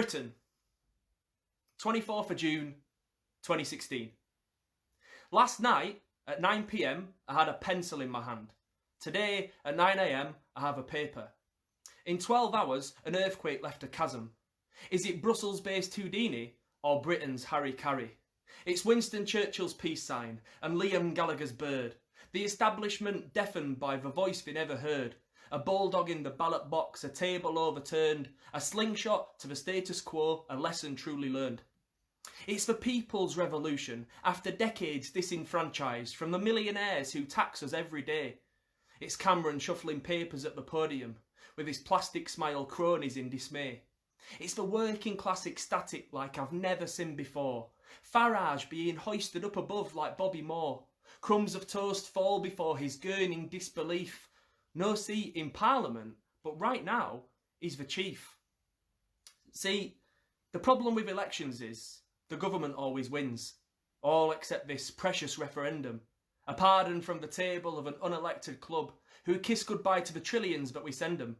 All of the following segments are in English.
Britain, 24th of June 2016. Last night at 9 PM I had a pencil in my hand. Today at 9 AM I have a paper. In 12 hours an earthquake left a chasm. Is it Brussels-based Houdini or Britain's Harry Carey? It's Winston Churchill's peace sign and Liam Gallagher's bird. The establishment deafened by the voice they never heard. A bulldog in the ballot box, a table overturned, a slingshot to the status quo, a lesson truly learned. It's the people's revolution, after decades disenfranchised from the millionaires who tax us every day. It's Cameron shuffling papers at the podium, with his plastic smile cronies in dismay. It's the working class ecstatic like I've never seen before. Farage being hoisted up above like Bobby Moore. Crumbs of toast fall before his gurning disbelief. No seat in Parliament, but right now he's the chief. See, the problem with elections is the government always wins. All except this precious referendum. A pardon from the table of an unelected club who kiss goodbye to the trillions that we send them.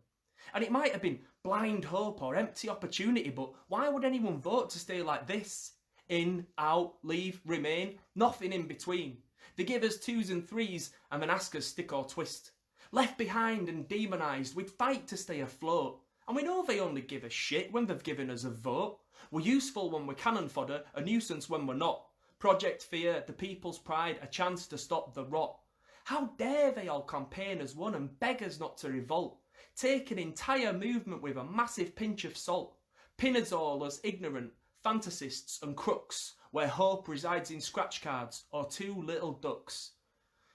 And it might have been blind hope or empty opportunity, but why would anyone vote to stay like this? In, out, leave, remain, nothing in between. They give us 2s and 3s and then ask us stick or twist. Left behind and demonised, we'd fight to stay afloat. And we know they only give a shit when they've given us a vote. We're useful when we're cannon fodder, a nuisance when we're not. Project Fear, the people's pride, a chance to stop the rot. How dare they all campaign as one and beg us not to revolt? Take an entire movement with a massive pinch of salt. Pin us all as ignorant, fantasists and crooks, where hope resides in scratch cards or 2 little ducks.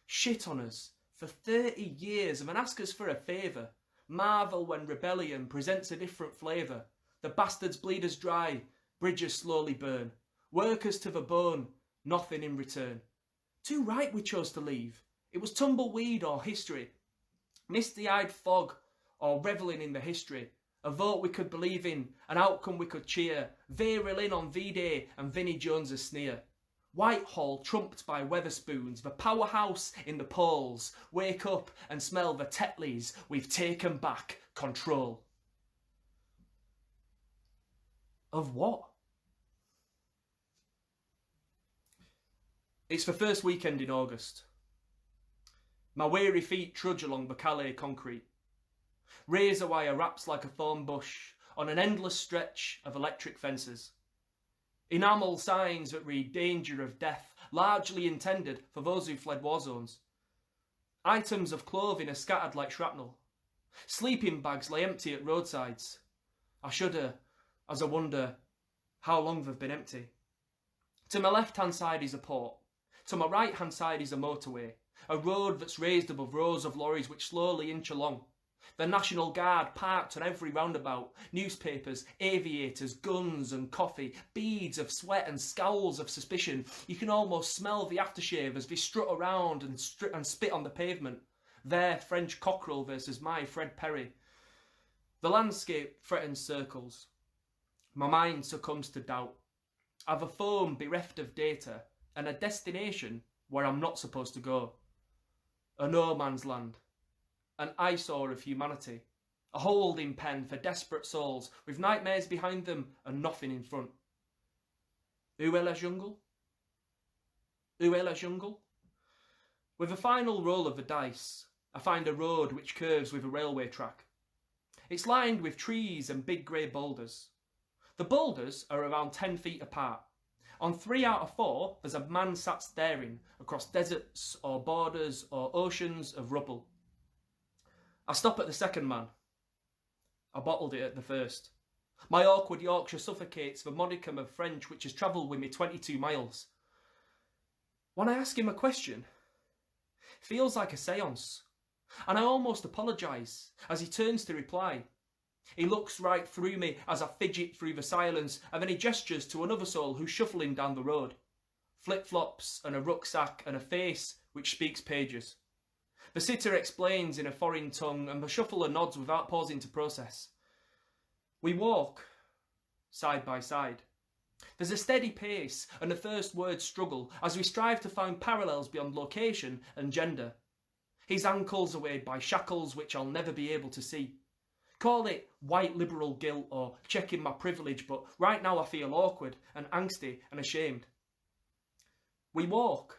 Shit on us for 30 years and then ask us for a favour. Marvel when rebellion presents a different flavour. The bastards bleed us dry, bridges slowly burn. Workers to the bone, nothing in return. Too right we chose to leave. It was tumbleweed or history. Misty-eyed fog or revelling in the history. A vote we could believe in, an outcome we could cheer. Viral in on V-Day and Vinnie Jones's sneer. Whitehall trumped by Weatherspoons, the powerhouse in the polls. Wake up and smell the Tetleys, we've taken back control. Of what? It's the first weekend in August. My weary feet trudge along the Calais concrete. Razor wire wraps like a thorn bush on an endless stretch of electric fences. Enamel signs that read danger of death, largely intended for those who fled war zones. Items of clothing are scattered like shrapnel. Sleeping bags lay empty at roadsides. I shudder as I wonder how long they've been empty. To my left-hand side is a port. To my right-hand side is a motorway, a road that's raised above rows of lorries which slowly inch along. The National Guard parked on every roundabout, newspapers, aviators, guns and coffee, beads of sweat and scowls of suspicion. You can almost smell the aftershave as they strut around and spit on the pavement. Their French cockerel versus my Fred Perry. The landscape threatens circles. My mind succumbs to doubt. I've a phone bereft of data and a destination where I'm not supposed to go. A no man's land. An eyesore of humanity. A holding pen for desperate souls with nightmares behind them and nothing in front. Où est la jungle? Où est la jungle? With a final roll of the dice, I find a road which curves with a railway track. It's lined with trees and big grey boulders. The boulders are around 10 feet apart. On 3 out of 4, there's a man sat staring across deserts or borders or oceans of rubble. I stop at the second man. I bottled it at the first. My awkward Yorkshire suffocates the modicum of French which has travelled with me 22 miles. When I ask him a question, it feels like a séance, and I almost apologise as he turns to reply. He looks right through me as I fidget through the silence, and then he gestures to another soul who's shuffling down the road. Flip-flops and a rucksack and a face which speaks pages. The sitter explains in a foreign tongue and the shuffler nods without pausing to process. We walk side by side. There's a steady pace and the first words struggle as we strive to find parallels beyond location and gender. His ankles are weighed by shackles which I'll never be able to see. Call it white liberal guilt or checking my privilege, but right now I feel awkward and angsty and ashamed. We walk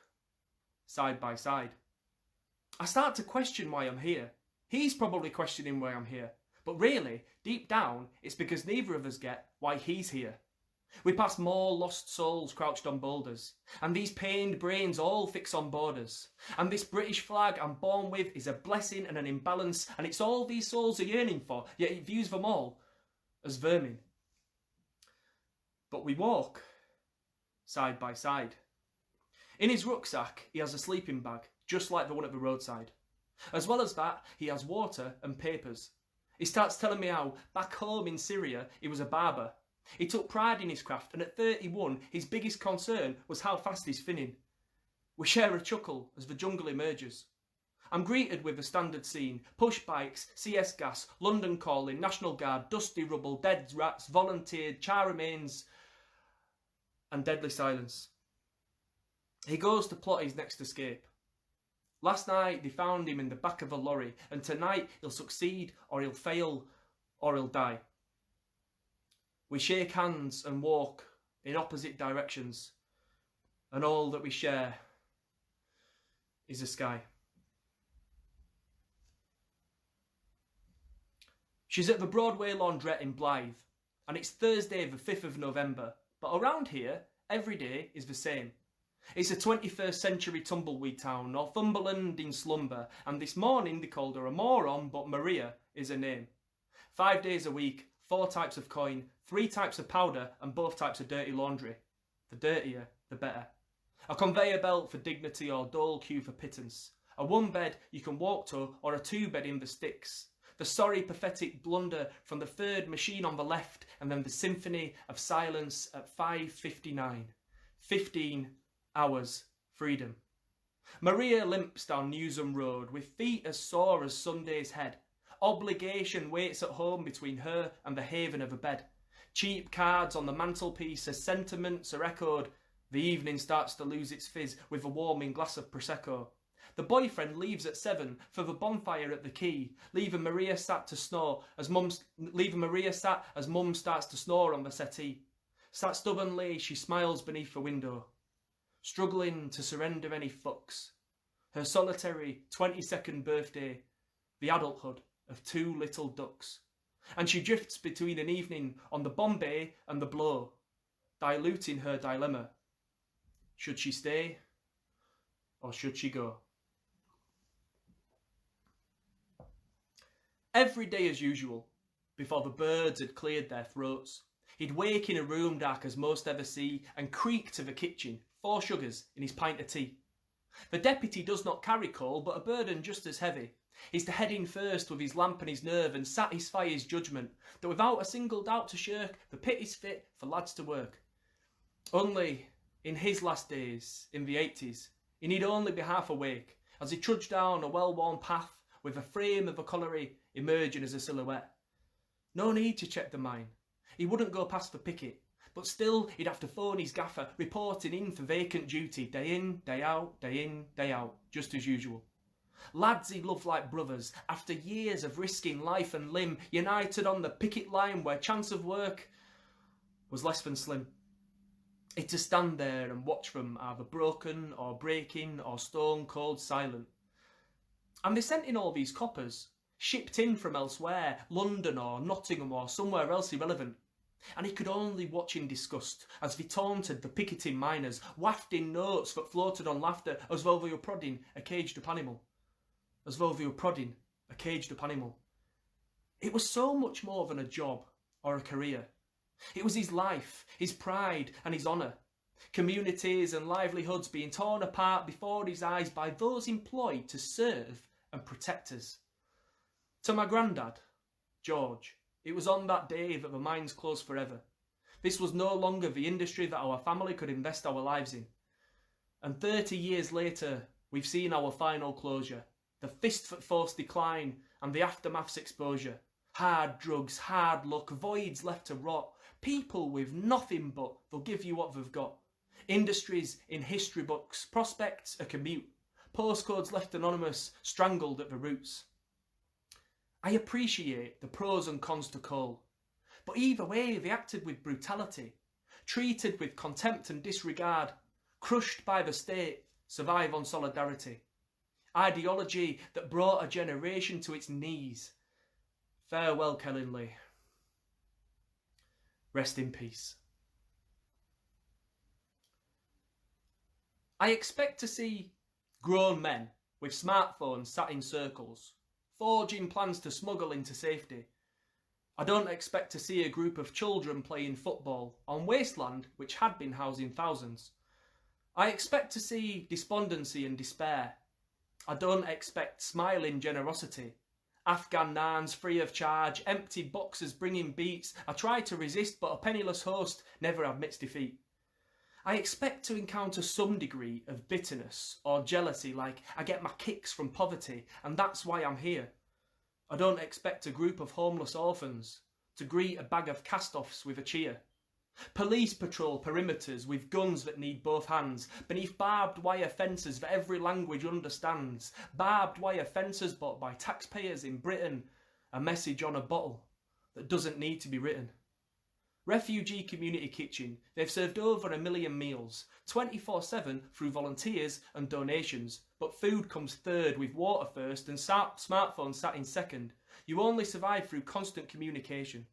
side by side. I start to question why I'm here. He's probably questioning why I'm here. But really, deep down, it's because neither of us get why he's here. We pass more lost souls crouched on boulders, and these pained brains all fix on borders. And this British flag I'm born with is a blessing and an imbalance, and it's all these souls are yearning for, yet it views them all as vermin. But we walk side by side. In his rucksack, he has a sleeping bag, just like the one at the roadside. As well as that, he has water and papers. He starts telling me how, back home in Syria, he was a barber. He took pride in his craft, and at 31, his biggest concern was how fast he's finning. We share a chuckle as the jungle emerges. I'm greeted with the standard scene: push bikes, CS gas, London calling, National Guard, dusty rubble, dead rats, volunteered, char remains, and deadly silence. He goes to plot his next escape. Last night they found him in the back of a lorry, and tonight he'll succeed, or he'll fail, or he'll die. We shake hands and walk in opposite directions, and all that we share is the sky. She's at the Broadway Laundrette in Blythe, and it's Thursday the 5th of November, but around here, every day is the same. It's a 21st century tumbleweed town, Northumberland in slumber, and this morning they called her a moron, but Maria is her name. 5 days a week, 4 types of coin, 3 types of powder, and both types of dirty laundry. The dirtier, the better. A conveyor belt for dignity or dole queue for pittance. A 1 bed you can walk to, or a 2 bed in the sticks. The sorry pathetic blunder from the 3rd machine on the left, and then the symphony of silence at 5:59. 15 hours freedom. Maria limps down Newsham Road with feet as sore as Sunday's head. Obligation waits at home between her and the haven of a bed. Cheap cards on the mantelpiece as sentiments are echoed. The evening starts to lose its fizz with a warming glass of Prosecco. The boyfriend leaves at 7 for the bonfire at the quay, leaving Maria sat as mum starts to snore on the settee. Sat stubbornly, she smiles beneath the window, struggling to surrender any fucks. Her solitary 22nd birthday, the adulthood of 2 little ducks. And she drifts between an evening on the Bombay and the Blow, diluting her dilemma. Should she stay or should she go? Every day as usual, before the birds had cleared their throats, he'd wake in a room dark as most ever see and creak to the kitchen, 4 sugars in his pint of tea. The deputy does not carry coal, but a burden just as heavy. He's to head in first with his lamp and his nerve and satisfy his judgment that without a single doubt to shirk, the pit is fit for lads to work. Only in his last days, in the 80s, he need only be half awake as he trudged down a well-worn path with the frame of a colliery emerging as a silhouette. No need to check the mine. He wouldn't go past the picket, but still he'd have to phone his gaffer, reporting in for vacant duty, day in, day out, just as usual. Lads he loved like brothers, after years of risking life and limb, united on the picket line where chance of work was less than slim. He'd to stand there and watch them either broken or breaking or stone cold silent. And they sent in all these coppers, shipped in from elsewhere, London or Nottingham or somewhere else irrelevant. And he could only watch in disgust as they taunted the picketing miners, wafting notes that floated on laughter as though they were prodding a caged up animal. It was so much more than a job or a career. It was his life, his pride and his honour. Communities and livelihoods being torn apart before his eyes by those employed to serve and protect us. To my grandad, George, it was on that day that the mines closed forever. This was no longer the industry that our family could invest our lives in. And 30 years later, we've seen our final closure, the fist that forced decline and the aftermath's exposure. Hard drugs, hard luck, voids left to rot, people with nothing but they'll give you what they've got. Industries in history books, prospects a commute, postcodes left anonymous, strangled at the roots. I appreciate the pros and cons to coal, but either way they acted with brutality, treated with contempt and disregard, crushed by the state, survive on solidarity. Ideology that brought a generation to its knees. Farewell, Kellinley. Rest in peace. I expect to see grown men with smartphones sat in circles, forging plans to smuggle into safety. I don't expect to see a group of children playing football on wasteland which had been housing thousands. I expect to see despondency and despair. I don't expect smiling generosity. Afghan naans free of charge, empty boxes bringing beats. I try to resist, but a penniless host never admits defeat. I expect to encounter some degree of bitterness or jealousy, like I get my kicks from poverty and that's why I'm here. I don't expect a group of homeless orphans to greet a bag of cast-offs with a cheer. Police patrol perimeters with guns that need both hands, beneath barbed wire fences that every language understands. Barbed wire fences bought by taxpayers in Britain. A message on a bottle that doesn't need to be written. Refugee Community Kitchen, they've served over 1 million meals, 24/7 through volunteers and donations, but food comes third with water first and smartphones sat in second. You only survive through constant communication.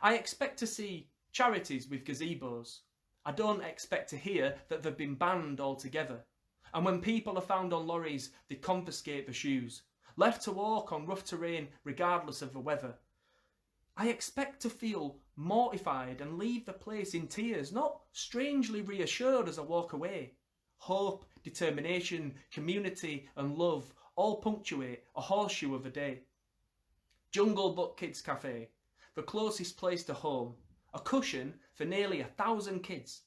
I expect to see charities with gazebos. I don't expect to hear that they've been banned altogether. And when people are found on lorries, they confiscate the shoes, left to walk on rough terrain regardless of the weather. I expect to feel mortified and leave the place in tears, not strangely reassured as I walk away. Hope, determination, community and love all punctuate a horseshoe of a day. Jungle Book Kids Cafe, the closest place to home, a cushion for nearly 1,000 kids.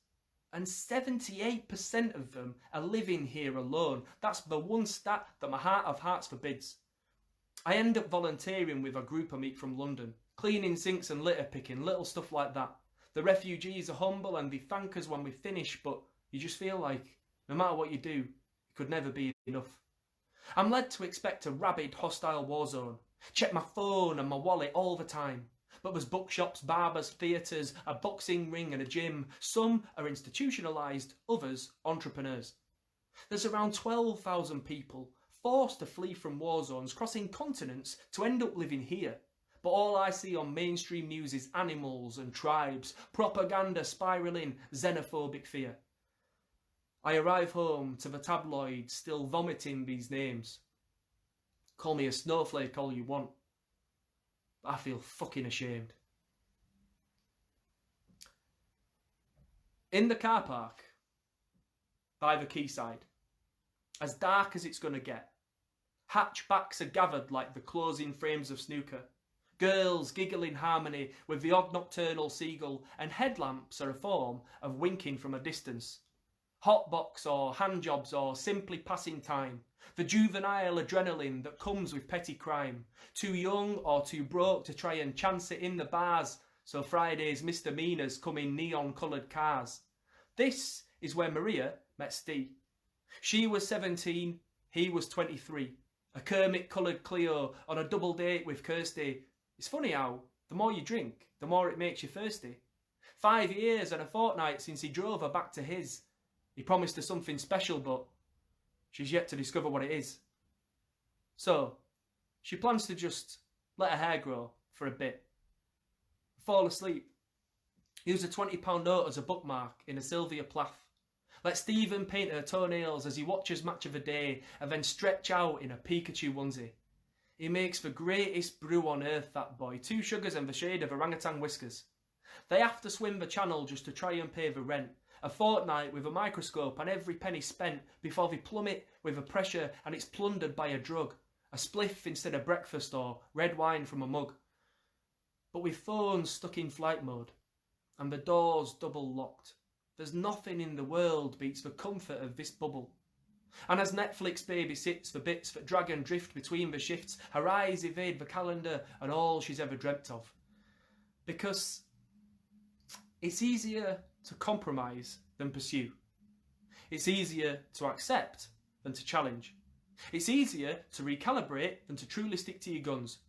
And 78% of them are living here alone. That's the one stat that my heart of hearts forbids. I end up volunteering with a group I meet from London, cleaning sinks and litter picking, little stuff like that. The refugees are humble and they thank us when we finish, but you just feel like no matter what you do, it could never be enough. I'm led to expect a rabid, hostile war zone. Check my phone and my wallet all the time. But there's bookshops, barbers, theatres, a boxing ring and a gym. Some are institutionalised, others entrepreneurs. There's around 12,000 people forced to flee from war zones, crossing continents to end up living here. But all I see on mainstream news is animals and tribes, propaganda spiralling, xenophobic fear. I arrive home to the tabloids still vomiting these names. Call me a snowflake all you want. I feel fucking ashamed. In the car park, by the quayside, as dark as it's going to get, hatchbacks are gathered like the closing frames of snooker. Girls giggle in harmony with the odd nocturnal seagull, and headlamps are a form of winking from a distance. Hotbox or handjobs or simply passing time. The juvenile adrenaline that comes with petty crime. Too young or too broke to try and chance it in the bars, so Friday's misdemeanours come in neon-coloured cars. This is where Maria met Steve. She was 17, he was 23. A Kermit-coloured Clio on a double date with Kirsty. It's funny how, the more you drink, the more it makes you thirsty. 5 years and a fortnight since he drove her back to his. He promised her something special, but she's yet to discover what it is. So, she plans to just let her hair grow for a bit. Fall asleep. Use a £20 note as a bookmark in a Sylvia Plath. Let Stephen paint her toenails as he watches Match of the Day and then stretch out in a Pikachu onesie. He makes the greatest brew on earth, that boy. 2 sugars and the shade of orangutan whiskers. They have to swim the channel just to try and pay the rent. A fortnight with a microscope and every penny spent before they plummet with a pressure and it's plundered by a drug. A spliff instead of breakfast or red wine from a mug. But with phones stuck in flight mode and the doors double locked, there's nothing in the world beats the comfort of this bubble. And as Netflix babysits the bits that drag and drift between the shifts, her eyes evade the calendar and all she's ever dreamt of. Because it's easier to compromise than pursue. It's easier to accept than to challenge. It's easier to recalibrate than to truly stick to your guns.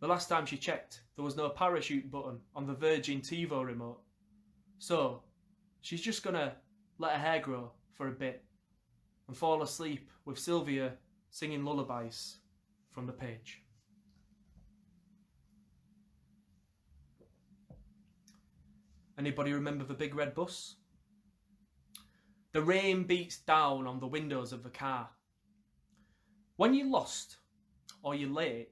The last time she checked, there was no parachute button on the Virgin TiVo remote. So, she's just gonna let her hair grow for a bit and fall asleep with Sylvia singing lullabies from the page. Anybody remember the big red bus? The rain beats down on the windows of the car. When you're lost or you're late,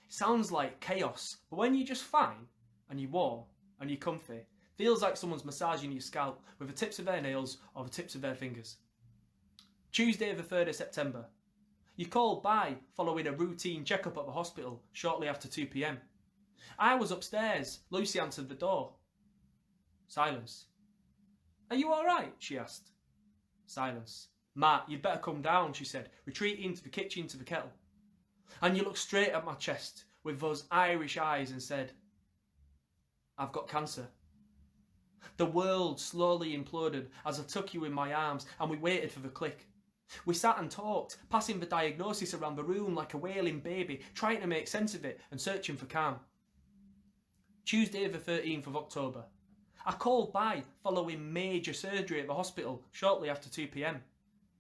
it sounds like chaos, but when you're just fine and you're warm and you're comfy, feels like someone's massaging your scalp with the tips of their nails or the tips of their fingers. Tuesday the 3rd of September. You called by following a routine checkup at the hospital shortly after 2 p.m. I was upstairs. Lucy answered the door. Silence. Are you all right? She asked. Silence. Matt, you'd better come down, she said, retreating to the kitchen to the kettle. And you looked straight at my chest with those Irish eyes and said, I've got cancer. The world slowly imploded as I took you in my arms and we waited for the click. We sat and talked, passing the diagnosis around the room like a wailing baby, trying to make sense of it and searching for calm. Tuesday the 13th of October. I called by following major surgery at the hospital shortly after 2 p.m.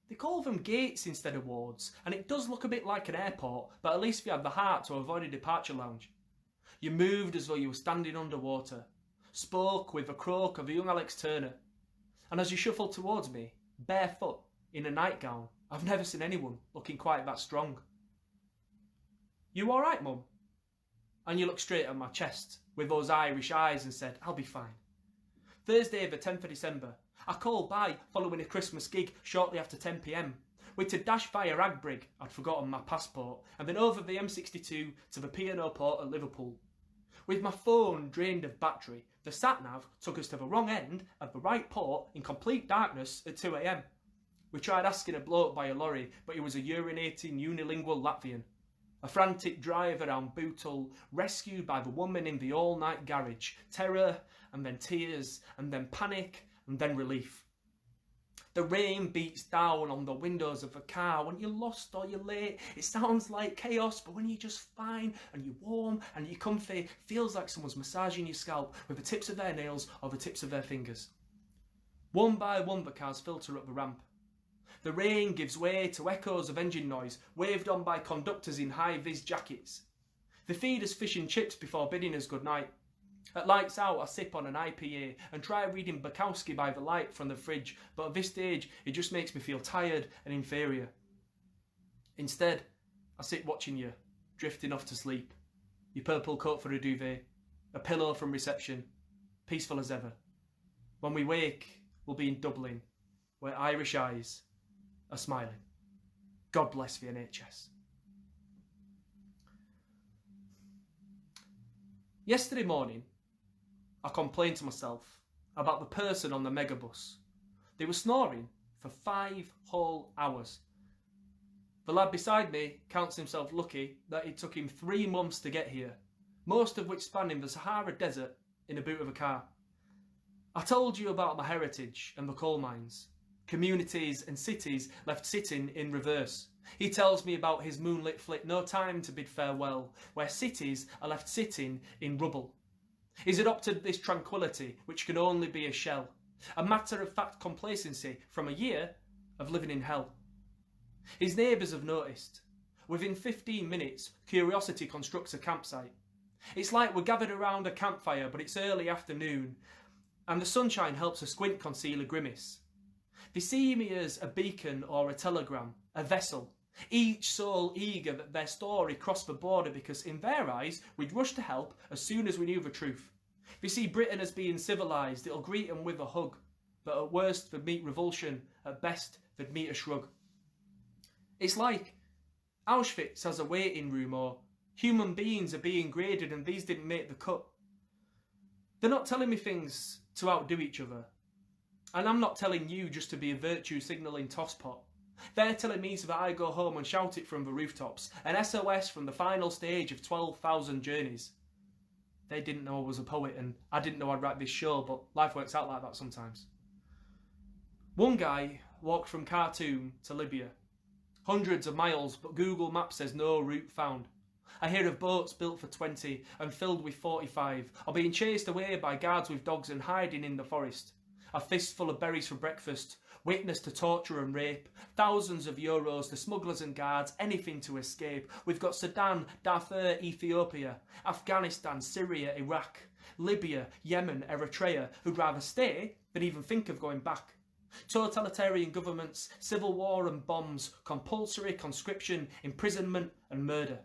They call them gates instead of wards, and it does look a bit like an airport, but at least we had the heart to avoid a departure lounge. You moved as though you were standing underwater, spoke with the croak of a young Alex Turner, and as you shuffled towards me, barefoot, in a nightgown, I've never seen anyone looking quite that strong. You all right, Mum? And you looked straight at my chest with those Irish eyes and said, I'll be fine. Thursday the 10th of December, I called by following a Christmas gig shortly after 10 p.m. We'd to dash via Agbrig, I'd forgotten my passport, and then over the M62 to the P&O port at Liverpool. With my phone drained of battery, the sat-nav took us to the wrong end of the right port in complete darkness at 2 a.m. We tried asking a bloke by a lorry, but he was a urinating unilingual Latvian. A frantic drive around Bootle, rescued by the woman in the all-night garage. Terror, and then tears, and then panic, and then relief. The rain beats down on the windows of the car. When you're lost or you're late, it sounds like chaos, but when you're just fine, and you're warm, and you're comfy, it feels like someone's massaging your scalp with the tips of their nails or the tips of their fingers. One by one, the cars filter up the ramp. The rain gives way to echoes of engine noise, waved on by conductors in high-vis jackets. They feed us fish and chips before bidding us goodnight. At lights out, I sip on an IPA and try reading Bukowski by the light from the fridge, but at this stage, it just makes me feel tired and inferior. Instead, I sit watching you, drifting off to sleep. Your purple coat for a duvet, a pillow from reception, peaceful as ever. When we wake, we'll be in Dublin, where Irish eyes are smiling. God bless the NHS. Yesterday morning, I complained to myself about the person on the megabus. They were snoring for 5 whole hours. The lad beside me counts himself lucky that it took him 3 months to get here, most of which spanning the Sahara Desert in the boot of a car. I told you about my heritage and the coal mines. Communities and cities left sitting in reverse. He tells me about his moonlit flick No Time to Bid Farewell, where cities are left sitting in rubble. He's adopted this tranquility, which can only be a shell, a matter-of-fact complacency from a year of living in hell. His neighbours have noticed. Within 15 minutes, curiosity constructs a campsite. It's like we're gathered around a campfire, but it's early afternoon, and the sunshine helps a squint conceal a grimace. They see me as a beacon or a telegram, a vessel, each soul eager that their story crossed the border because in their eyes we'd rush to help as soon as we knew the truth. They see Britain as being civilised, it'll greet them with a hug, but at worst they'd meet revulsion, at best they'd meet a shrug. It's like Auschwitz has a waiting room, or human beings are being graded and these didn't make the cut. They're not telling me things to outdo each other. And I'm not telling you just to be a virtue signalling tosspot. They're telling me so that I go home and shout it from the rooftops, an SOS from the final stage of 12,000 journeys. They didn't know I was a poet and I didn't know I'd write this show, but life works out like that sometimes. One guy walked from Khartoum to Libya. Hundreds of miles, but Google Maps says no route found. I hear of boats built for 20 and filled with 45, or being chased away by guards with dogs and hiding in the forest. A fistful of berries for breakfast, witness to torture and rape, thousands of euros to smugglers and guards, anything to escape. We've got Sudan, Darfur, Ethiopia, Afghanistan, Syria, Iraq, Libya, Yemen, Eritrea, who'd rather stay than even think of going back. Totalitarian governments, civil war and bombs, compulsory conscription, imprisonment and murder.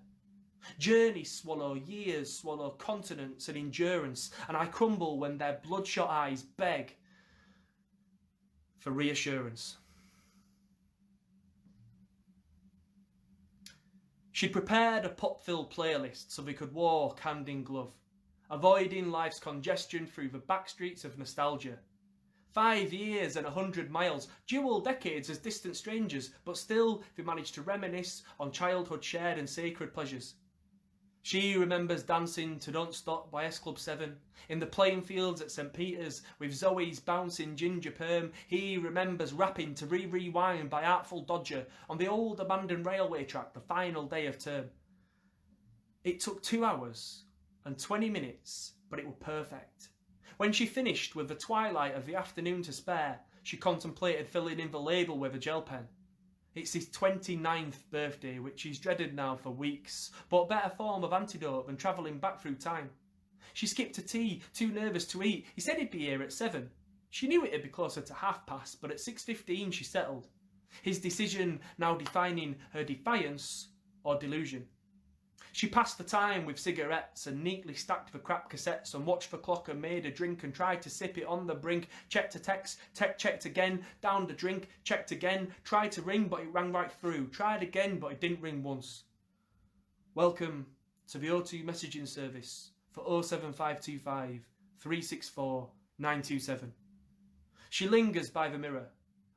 Journeys swallow years, swallow continents and endurance, and I crumble when their bloodshot eyes beg for reassurance. She'd prepared a pop-filled playlist so we could walk hand in glove, avoiding life's congestion through the backstreets of nostalgia. 5 years and 100 miles, dual decades as distant strangers, but still we managed to reminisce on childhood shared and sacred pleasures. She remembers dancing to Don't Stop by S Club 7, in the playing fields at St Peter's with Zoe's bouncing ginger perm. He remembers rapping to Rewind by Artful Dodger on the old abandoned railway track the final day of term. It took 2 hours and 20 minutes, but it was perfect. When she finished with the twilight of the afternoon to spare, she contemplated filling in the label with a gel pen. It's his 29th birthday, which he's dreaded now for weeks, but better form of antidote than travelling back through time. She skipped a tea, too nervous to eat. He said he'd be here at 7. She knew it'd be closer to past, but at 6:15 she settled. His decision now defining her defiance or delusion. She passed the time with cigarettes and neatly stacked the crap cassettes and watched the clock and made a drink and tried to sip it on the brink. Checked a text, checked again, downed a drink, checked again, tried to ring but it rang right through, tried again but it didn't ring once. Welcome to the O2 messaging service for 07525 364 927. She lingers by the mirror,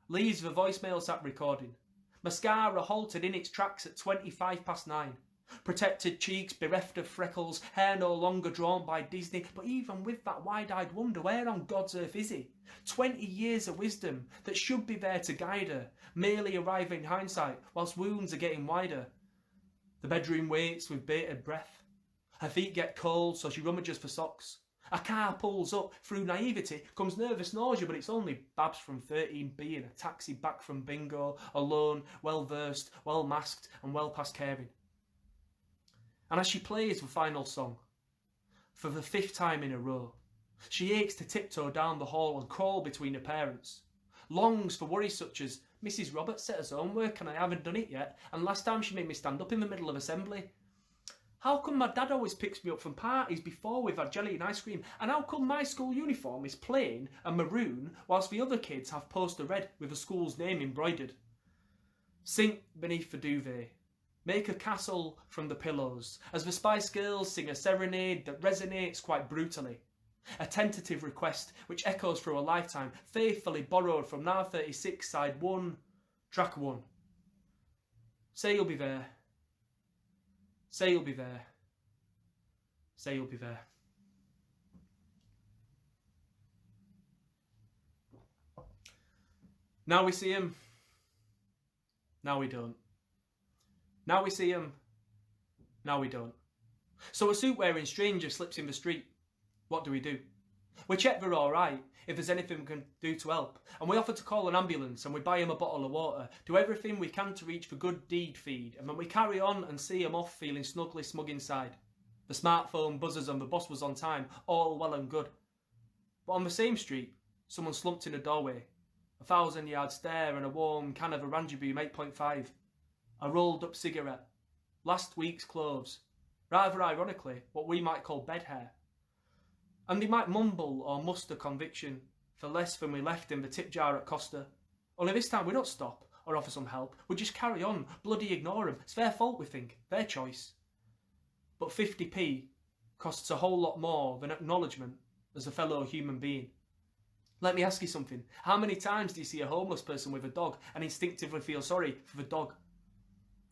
leaves the voicemails app recording. Mascara halted in its tracks at 9:25. Protected cheeks bereft of freckles, hair no longer drawn by Disney, but even with that wide-eyed wonder, where on God's earth is he? 20 years of wisdom that should be there to guide her, merely arrive in hindsight whilst wounds are getting wider. The bedroom waits with bated breath. Her feet get cold, so she rummages for socks. A car pulls up. Through naivety comes nervous nausea, but it's only Babs from 13B in a taxi back from bingo, alone, well-versed, well-masked and well past caring. And as she plays the final song, for the 5th time in a row, she aches to tiptoe down the hall and crawl between her parents. Longs for worries such as, Mrs. Roberts set us homework and I haven't done it yet, and last time she made me stand up in the middle of assembly. How come my dad always picks me up from parties before we've had jelly and ice cream, and how come my school uniform is plain and maroon whilst the other kids have poster red with the school's name embroidered? Sink beneath the duvet. Make a castle from the pillows, as the Spice Girls sing a serenade that resonates quite brutally. A tentative request which echoes through a lifetime, faithfully borrowed from Now 36, side 1, track 1. Say you'll be there. Say you'll be there. Say you'll be there. Now we see him. Now we don't. Now we see him, now we don't. So a suit-wearing stranger slips in the street. What do? We check they're alright, if there's anything we can do to help, and we offer to call an ambulance and we buy him a bottle of water, do everything we can to reach the good deed feed, and then we carry on and see him off feeling snugly smug inside. The smartphone buzzers and the boss was on time, all well and good. But on the same street, someone slumped in a doorway, 1,000-yard stare and a warm can of Orangebeam 8.5. A rolled up cigarette, last week's clothes, rather ironically what we might call bed hair. And they might mumble or muster conviction for less than we left in the tip jar at Costa. Only this time we don't stop or offer some help, we just carry on, bloody ignore them. It's their fault, we think, their choice. But 50p costs a whole lot more than acknowledgement as a fellow human being. Let me ask you something, how many times do you see a homeless person with a dog and instinctively feel sorry for the dog?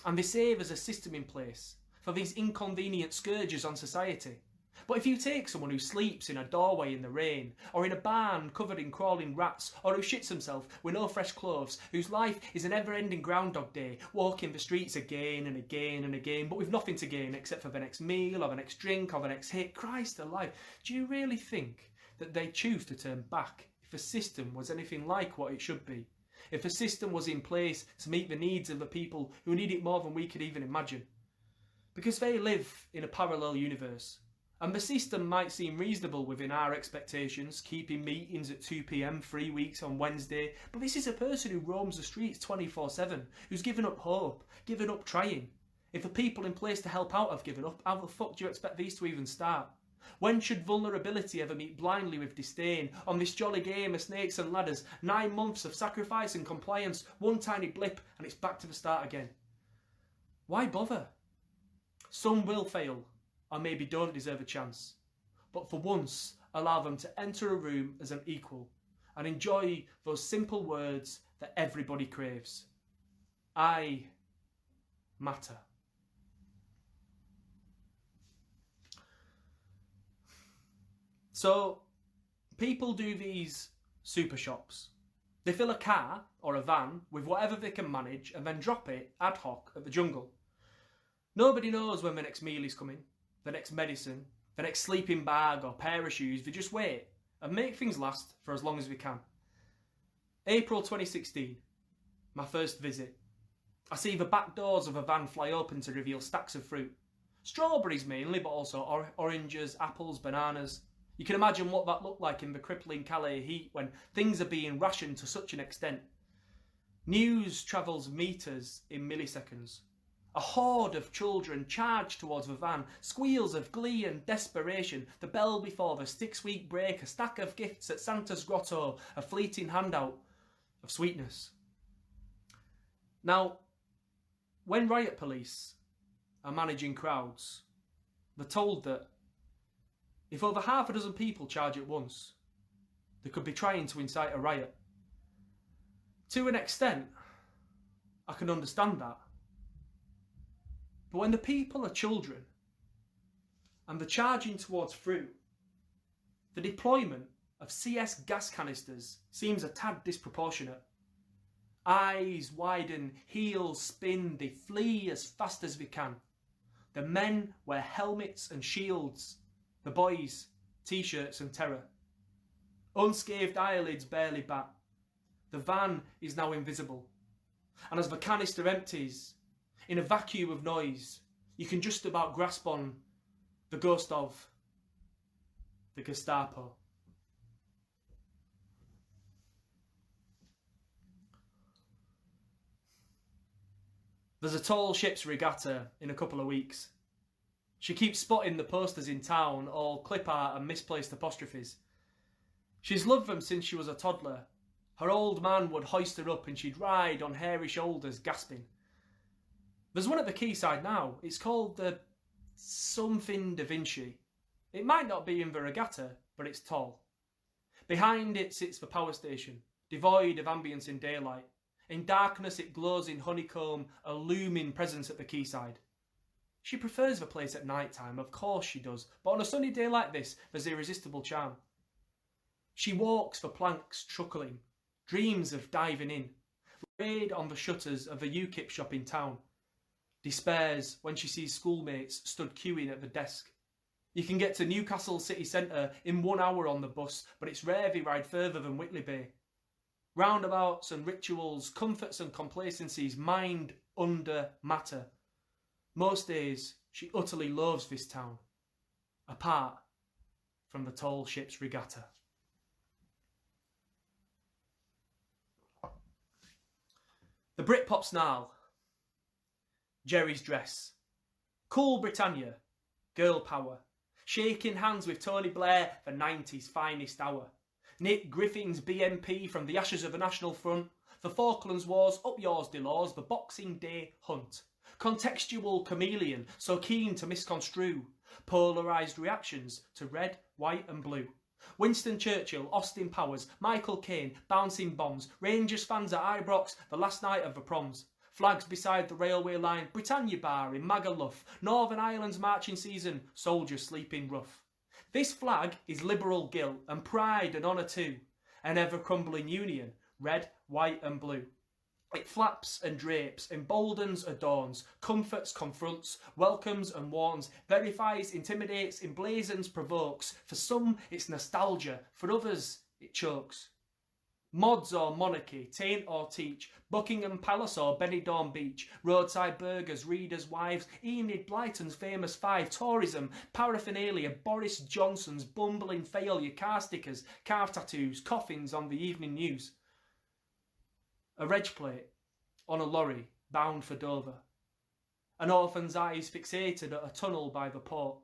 And they say there's a system in place for these inconvenient scourges on society. But if you take someone who sleeps in a doorway in the rain, or in a barn covered in crawling rats, or who shits himself with no fresh clothes, whose life is a never-ending Groundhog Day, walking the streets again and again and again, but with nothing to gain except for the next meal, or the next drink, or the next hit, Christ alive, do you really think that they choose to turn back if the system was anything like what it should be? If the system was in place to meet the needs of the people who need it more than we could even imagine? Because they live in a parallel universe. And the system might seem reasonable within our expectations, keeping meetings at 2 p.m, 3 weeks on Wednesday, but this is a person who roams the streets 24/7, who's given up hope, given up trying. If the people in place to help out have given up, how the fuck do you expect these to even start? When should vulnerability ever meet blindly with disdain? On this jolly game of snakes and ladders, 9 months of sacrifice and compliance, one tiny blip and it's back to the start again. Why bother? Some will fail, or maybe don't deserve a chance. But for once, allow them to enter a room as an equal and enjoy those simple words that everybody craves. I matter. So, people do these super shops. They fill a car or a van with whatever they can manage and then drop it ad hoc at the jungle. Nobody knows when the next meal is coming, the next medicine, the next sleeping bag or pair of shoes. They just wait and make things last for as long as we can. April 2016, my first visit. I see the back doors of a van fly open to reveal stacks of fruit. Strawberries mainly, but also oranges, apples, bananas. You can imagine what that looked like in the crippling Calais heat when things are being rationed to such an extent. News travels meters in milliseconds. A horde of children charge towards the van, squeals of glee and desperation, the bell before the 6-week break, a stack of gifts at Santa's grotto, a fleeting handout of sweetness. Now, when riot police are managing crowds, they're told that if over half a dozen people charge at once, they could be trying to incite a riot. To an extent, I can understand that. But when the people are children and they're charging towards fruit, the deployment of CS gas canisters seems a tad disproportionate. Eyes widen, heels spin, they flee as fast as they can. The men wear helmets and shields, the boys t-shirts and terror. Unscathed eyelids barely bat. The van is now invisible. And as the canister empties, in a vacuum of noise, you can just about grasp on the ghost of the Gestapo. There's a tall ship's regatta in a couple of weeks. She keeps spotting the posters in town, all clip art and misplaced apostrophes. She's loved them since she was a toddler. Her old man would hoist her up and she'd ride on hairy shoulders, gasping. There's one at the quayside now. It's called the something Da Vinci. It might not be in the regatta, but it's tall. Behind it sits the power station, devoid of ambience in daylight. In darkness it glows in honeycomb, a looming presence at the quayside. She prefers the place at night time, of course she does, but on a sunny day like this, there's irresistible charm. She walks the planks, truckling, dreams of diving in, raid on the shutters of the UKIP shop in town. Despairs when she sees schoolmates stood queuing at the desk. You can get to Newcastle city centre in 1 hour on the bus, but it's rare they ride further than Whitley Bay. Roundabouts and rituals, comforts and complacencies, mind under matter. Most days she utterly loathes this town, apart from the tall ship's regatta. The Britpop snarl. Jerry's dress. Cool Britannia. Girl power. Shaking hands with Tony Blair, the 90s finest hour. Nick Griffin's BNP from the ashes of the National Front. The Falklands Wars, up yours, Delors, the Boxing Day hunt. Contextual chameleon, so keen to misconstrue. Polarised reactions to red, white and blue. Winston Churchill, Austin Powers, Michael Caine, bouncing bombs. Rangers fans at Ibrox, the last night of the proms. Flags beside the railway line, Britannia Bar in Magaluf, Northern Ireland's marching season, soldiers sleeping rough. This flag is liberal guilt and pride and honour too, an ever-crumbling union, red, white and blue. It flaps and drapes, emboldens, adorns, comforts, confronts, welcomes and warns, verifies, intimidates, emblazons, provokes. For some, it's nostalgia. For others, it chokes. Mods or monarchy, taint or teach, Buckingham Palace or Benidorm Beach, roadside burgers, readers' wives, Enid Blyton's famous five, tourism, paraphernalia, Boris Johnson's bumbling failure, car stickers, calf tattoos, coffins on the evening news. A reg plate on a lorry bound for Dover. An orphan's eyes fixated at a tunnel by the port.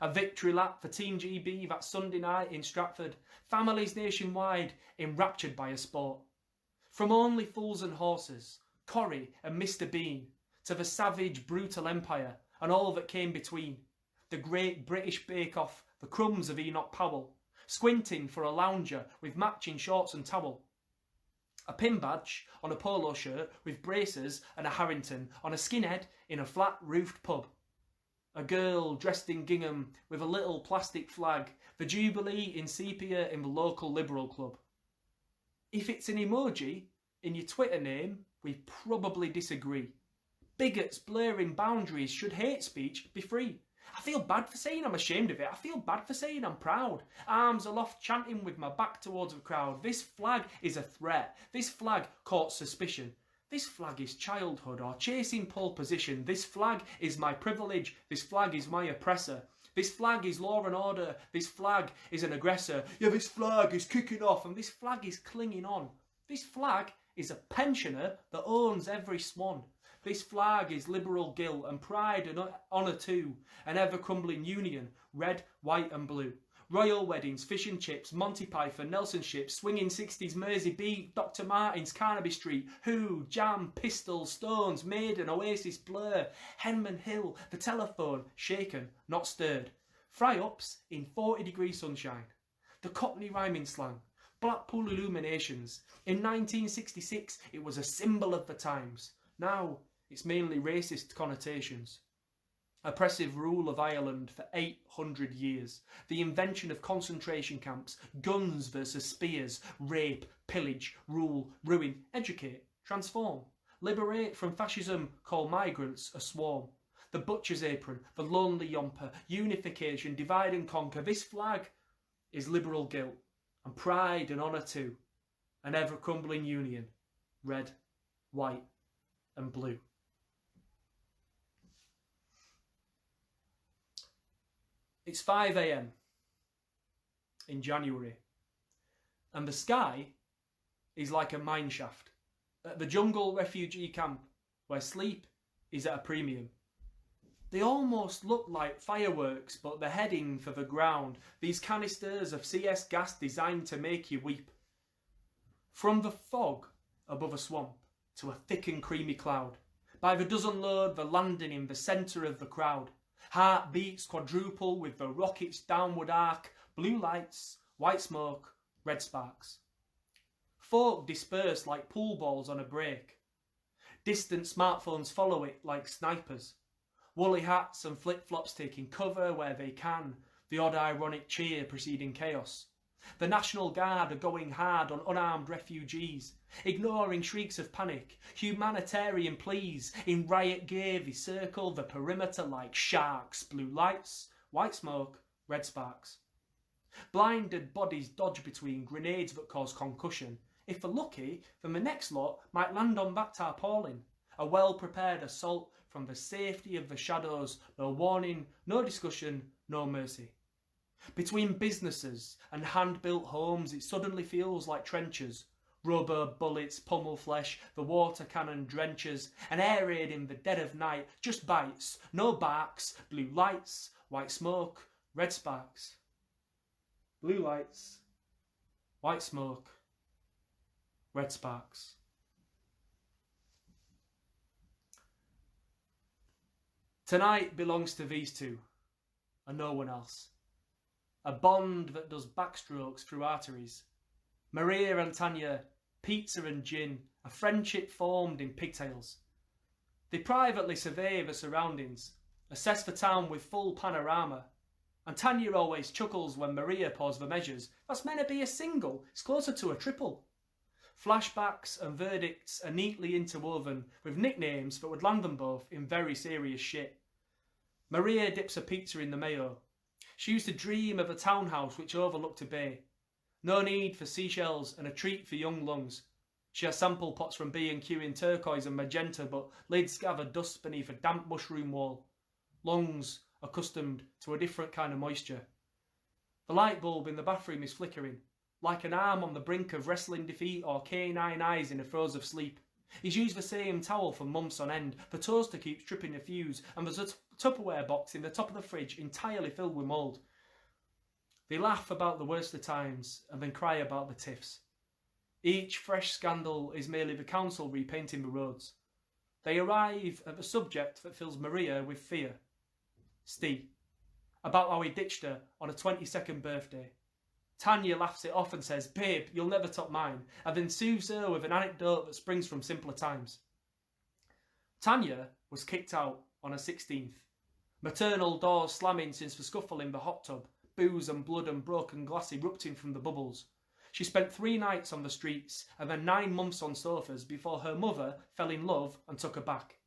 A victory lap for Team GB that Sunday night in Stratford. Families nationwide enraptured by a sport. From Only Fools and Horses, Corrie and Mr Bean, to the savage, brutal Empire and all that came between. The Great British Bake Off, the crumbs of Enoch Powell. Squinting for a lounger with matching shorts and towel. A pin badge on a polo shirt with braces and a Harrington on a skinhead in a flat-roofed pub. A girl dressed in gingham with a little plastic flag, the Jubilee in sepia in the local Liberal club. If it's an emoji in your Twitter name, we probably disagree. Bigots blurring boundaries, should hate speech be free? I feel bad for saying I'm ashamed of it. I feel bad for saying I'm proud. Arms aloft chanting with my back towards the crowd. This flag is a threat. This flag courts suspicion. This flag is childhood or chasing pole position. This flag is my privilege. This flag is my oppressor. This flag is law and order. This flag is an aggressor. Yeah, this flag is kicking off and this flag is clinging on. This flag is a pensioner that owns every swan. This flag is liberal guilt and pride and honour too, an ever-crumbling union, red, white and blue. Royal weddings, fish and chips, Monty Python, Nelson ships, swinging 60s, Mersey Beat, Dr. Martens, Carnaby Street, Who, Jam, Pistols, Stones, Maiden, Oasis, Blur, Henman Hill, the telephone, shaken, not stirred. Fry-ups in 40-degree sunshine. The Cockney rhyming slang. Blackpool illuminations. In 1966, it was a symbol of the times. Now, it's mainly racist connotations. Oppressive rule of Ireland for 800 years. The invention of concentration camps, guns versus spears, rape, pillage, rule, ruin, educate, transform. Liberate from fascism, call migrants a swarm. The butcher's apron, the lonely yomper, unification, divide and conquer. This flag is liberal guilt and pride and honour too. An ever-crumbling union, red, white and blue. It's 5 a.m. in January and the sky is like a mine shaft at the jungle refugee camp where sleep is at a premium. They almost look like fireworks, but they're heading for the ground, these canisters of CS gas designed to make you weep. From the fog above a swamp to a thick and creamy cloud, by the dozen load they're landing in the centre of the crowd. Heartbeats quadruple with the rocket's downward arc, blue lights, white smoke, red sparks. Folk disperse like pool balls on a break. Distant smartphones follow it like snipers. Woolly hats and flip-flops taking cover where they can, the odd ironic cheer preceding chaos. The National Guard are going hard on unarmed refugees, ignoring shrieks of panic, humanitarian pleas. In riot gear they circle the perimeter like sharks, blue lights, white smoke, red sparks. Blinded bodies dodge between grenades that cause concussion. If they're lucky, then the next lot might land on that tarpaulin. A well-prepared assault from the safety of the shadows, no warning, no discussion, no mercy. Between businesses and hand-built homes, it suddenly feels like trenches. Rubber, bullets, pummel flesh, the water cannon drenches, an air raid in the dead of night, just bites, no barks, blue lights, white smoke, red sparks. Blue lights, white smoke, red sparks. Tonight belongs to these two, and no one else. A bond that does backstrokes through arteries. Maria and Tanya, pizza and gin, a friendship formed in pigtails. They privately survey the surroundings, assess the town with full panorama, and Tanya always chuckles when Maria pours the measures. That's meant to be a single, it's closer to a triple. Flashbacks and verdicts are neatly interwoven with nicknames that would land them both in very serious shit. Maria dips a pizza in the mayo. She used to dream of a townhouse which overlooked a bay. No need for seashells and a treat for young lungs. She has sample pots from B&Q in turquoise and magenta, but lids gather dust beneath a damp mushroom wall. Lungs accustomed to a different kind of moisture. The light bulb in the bathroom is flickering, like an arm on the brink of wrestling defeat or canine eyes in a throes of sleep. He's used the same towel for months on end. The toaster keeps tripping a fuse, and there's a Tupperware box in the top of the fridge entirely filled with mould. They laugh about the worst of times and then cry about the tiffs. Each fresh scandal is merely the council repainting the roads. They arrive at the subject that fills Maria with fear. Steve. About how he ditched her on her 22nd birthday. Tanya laughs it off and says, "Babe, you'll never top mine," and then soothes her with an anecdote that springs from simpler times. Tanya was kicked out on her 16th. Maternal doors slamming since the scuffle in the hot tub, booze and blood and broken glass erupting from the bubbles. She spent 3 nights on the streets and then 9 months on sofas before her mother fell in love and took her back.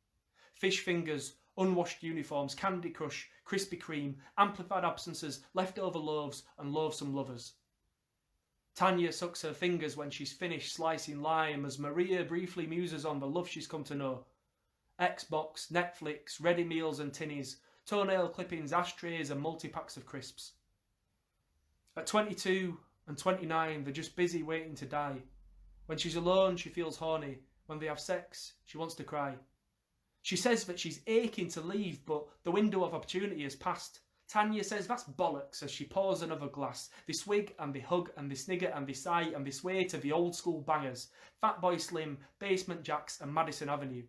Fish fingers, unwashed uniforms, Candy Crush, Krispy Kreme, amplified absences, leftover loaves and loathsome lovers. Tanya sucks her fingers when she's finished slicing lime as Maria briefly muses on the love she's come to know. Xbox, Netflix, ready meals and tinnies, toenail clippings, ashtrays and multi-packs of crisps. At 22 and 29, they're just busy waiting to die. When she's alone, she feels horny. When they have sex, she wants to cry. She says that she's aching to leave, but the window of opportunity has passed. Tanya says that's bollocks as she pours another glass. They swig and they hug and they snigger and they sigh and they sway to the old school bangers. Fatboy Slim, Basement Jacks and Madison Avenue.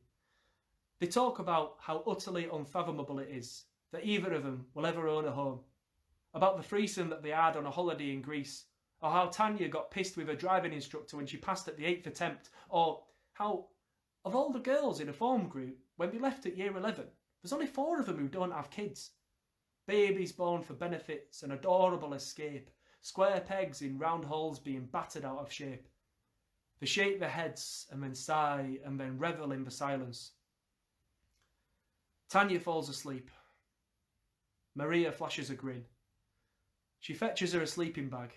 They talk about how utterly unfathomable it is that either of them will ever own a home. About the threesome that they had on a holiday in Greece. Or how Tanya got pissed with her driving instructor when she passed at the 8th attempt. Or how, of all the girls in a form group, when they left at year 11, there's only 4 of them who don't have kids. Babies born for benefits, an adorable escape, square pegs in round holes being battered out of shape. They shake their heads and then sigh and then revel in the silence. Tanya falls asleep. Maria flashes a grin. She fetches her a sleeping bag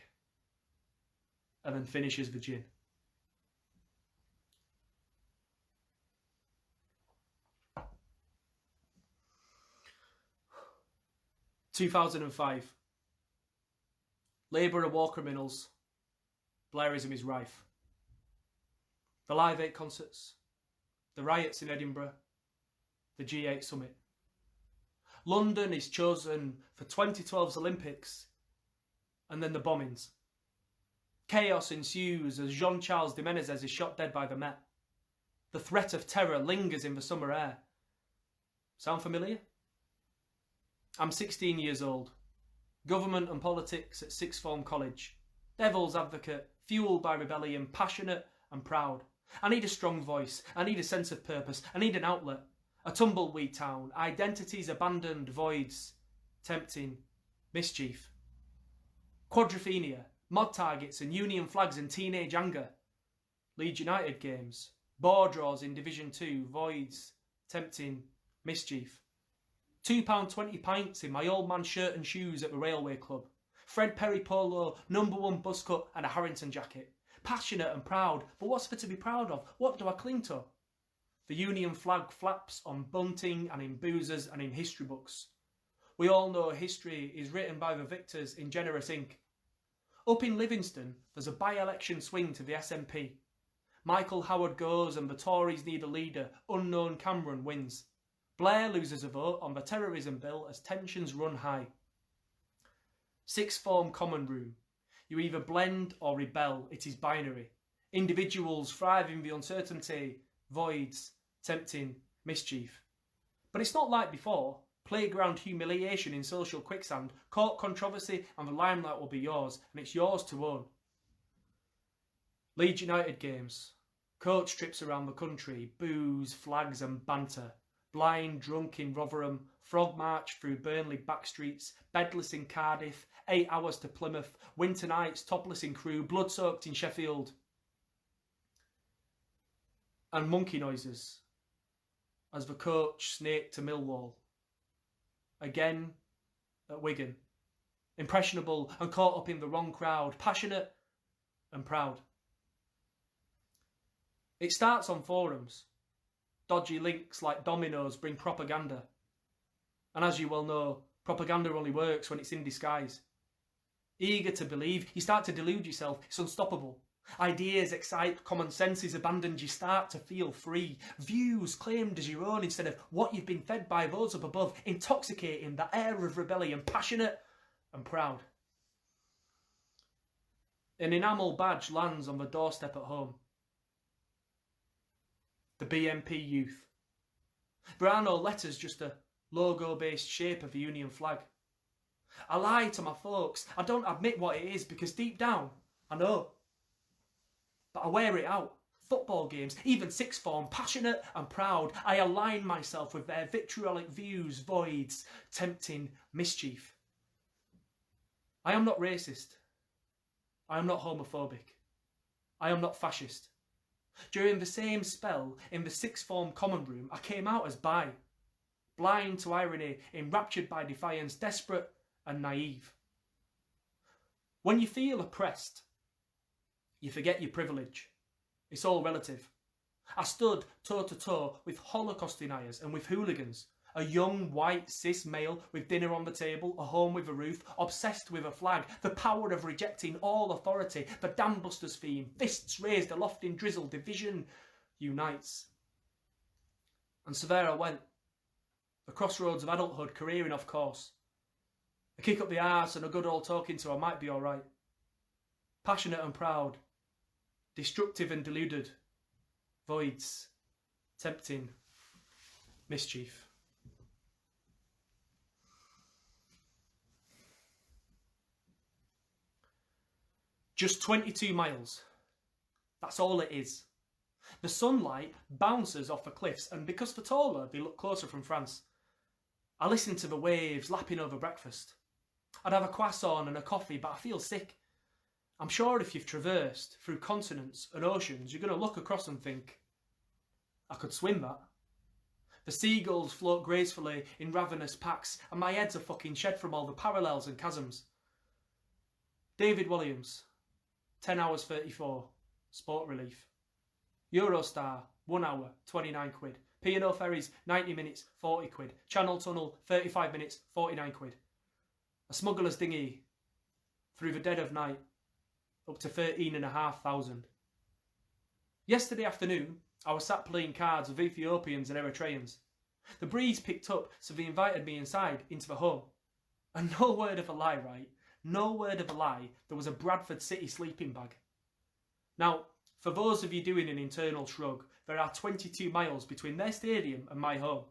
and then finishes the gin. "2005. Labour are war criminals. Blairism is rife. The Live 8 concerts, the riots in Edinburgh, the G8 summit. London is chosen for 2012's Olympics, and then the bombings. Chaos ensues as Jean-Charles de Menezes is shot dead by the Met. The threat of terror lingers in the summer air. Sound familiar? I'm 16 years old. Government and politics at sixth form college. Devil's advocate, fueled by rebellion, passionate and proud. I need a strong voice. I need a sense of purpose. I need an outlet. A tumbleweed town. Identities abandoned, voids. Tempting. Mischief. Quadrophenia. Mod targets and union flags and teenage anger. Leeds United games. Board draws in Division 2. Voids. Tempting. Mischief. £2.20 pints in my old man's shirt and shoes at the railway club. Fred Perry polo, #1 buzz cut and a Harrington jacket. Passionate and proud, but what's there to be proud of? What do I cling to? The Union flag flaps on bunting and in boozers and in history books. We all know history is written by the victors in generous ink. Up in Livingston, there's a by-election swing to the SNP. Michael Howard goes and the Tories need a leader. Unknown Cameron wins. Blair loses a vote on the terrorism bill as tensions run high. Sixth form common room. You either blend or rebel. It is binary. Individuals thrive in the uncertainty. Voids. Tempting. Mischief. But it's not like before. Playground humiliation in social quicksand. Court controversy and the limelight will be yours. And it's yours to own. Leeds United games. Coach trips around the country. Booze, flags and banter. Blind, drunk in Rotherham, frog march through Burnley backstreets, bedless in Cardiff, 8 hours to Plymouth, winter nights topless in Crewe, blood-soaked in Sheffield. And monkey noises as the coach snaked to Millwall. Again at Wigan. Impressionable and caught up in the wrong crowd, passionate and proud. It starts on forums. Dodgy links like dominoes bring propaganda. And as you well know, propaganda only works when it's in disguise. Eager to believe, you start to delude yourself, it's unstoppable. Ideas excite, common sense is abandoned, you start to feel free. Views claimed as your own instead of what you've been fed by those up above, intoxicating the air of rebellion, passionate and proud. An enamel badge lands on the doorstep at home. The BNP Youth. There are no letters, just a logo-based shape of the Union flag. I lie to my folks. I don't admit what it is because deep down, I know. But I wear it out. Football games, even sixth form, passionate and proud. I align myself with their vitriolic views, voids, tempting mischief. I am not racist. I am not homophobic. I am not fascist. During the same spell in the sixth form common room, I came out as bi. Blind to irony, enraptured by defiance, desperate and naive. When you feel oppressed, you forget your privilege. It's all relative. I stood toe to toe with Holocaust deniers and with hooligans. A young, white, cis male with dinner on the table, a home with a roof, obsessed with a flag, the power of rejecting all authority, the dambusters theme, fists raised aloft in drizzle, division unites. And so there I went, the crossroads of adulthood, careering off course. A kick up the arse and a good old talking to, I might be alright. Passionate and proud, destructive and deluded, voids, tempting, mischief. Just 22 miles. That's all it is. The sunlight bounces off the cliffs, and because they're taller, they look closer from France. I listen to the waves lapping over breakfast. I'd have a croissant and a coffee, but I feel sick. I'm sure if you've traversed through continents and oceans, you're going to look across and think, I could swim that. The seagulls float gracefully in ravenous packs, and my head's a fucking shed from all the parallels and chasms. David Williams, 10 hours 34, Sport Relief. Eurostar, 1 hour, 29 quid. P&O Ferries, 90 minutes, 40 quid. Channel Tunnel, 35 minutes, 49 quid. A smuggler's dinghy, through the dead of night, up to 13,500. Yesterday afternoon, I was sat playing cards with Ethiopians and Eritreans. The breeze picked up, so they invited me inside, into the home. And no word of a lie, right? No word of a lie, there was a Bradford City sleeping bag. Now, for those of you doing an internal shrug, there are 22 miles between their stadium and my home.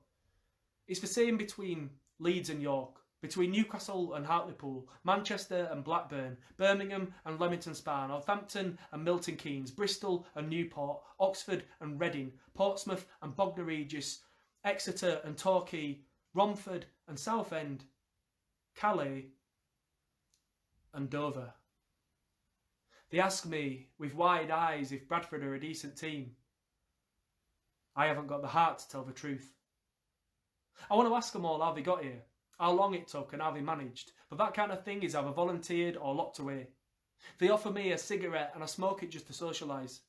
It's the same between Leeds and York, between Newcastle and Hartlepool, Manchester and Blackburn, Birmingham and Leamington Spa, Northampton and Milton Keynes, Bristol and Newport, Oxford and Reading, Portsmouth and Bognor Regis, Exeter and Torquay, Romford and Southend, Calais and Dover. They ask me with wide eyes if Bradford are a decent team. I haven't got the heart to tell the truth. I want to ask them all how they got here, how long it took and how they managed, but that kind of thing is either volunteered or locked away. They offer me a cigarette and I smoke it just to socialise.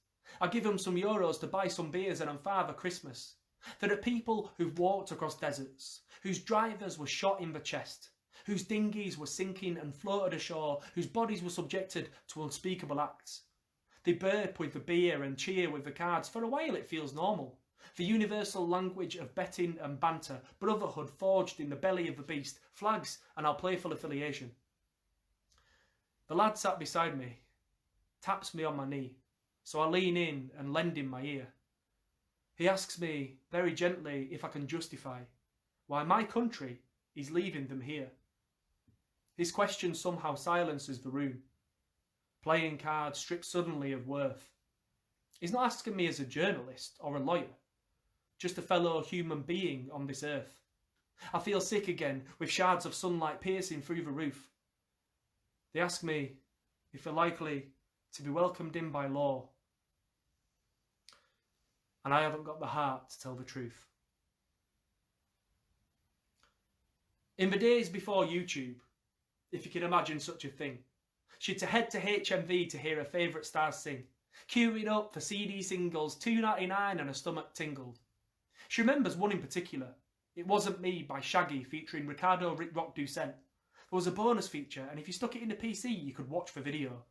I give them some euros to buy some beers and I'm Father Christmas. There are people who've walked across deserts, whose drivers were shot in the chest, whose dinghies were sinking and floated ashore, whose bodies were subjected to unspeakable acts. They burp with the beer and cheer with the cards. For a while it feels normal. The universal language of betting and banter, brotherhood forged in the belly of the beast, flags and our playful affiliation. The lad sat beside me, taps me on my knee, so I lean in and lend him my ear. He asks me very gently if I can justify why my country is leaving them here. His question somehow silences the room. Playing cards stripped suddenly of worth. He's not asking me as a journalist or a lawyer, just a fellow human being on this earth. I feel sick again, with shards of sunlight piercing through the roof. They ask me if we're likely to be welcomed in by law. And I haven't got the heart to tell the truth. In the days before YouTube, if you can imagine such a thing, she'd head to HMV to hear her favourite stars sing, queuing up for CD singles, $2.99 and her stomach tingled. She remembers one in particular. It Wasn't Me by Shaggy featuring Ricardo Rick Rock Ducent. There was a bonus feature, and if you stuck it in the PC, you could watch the video.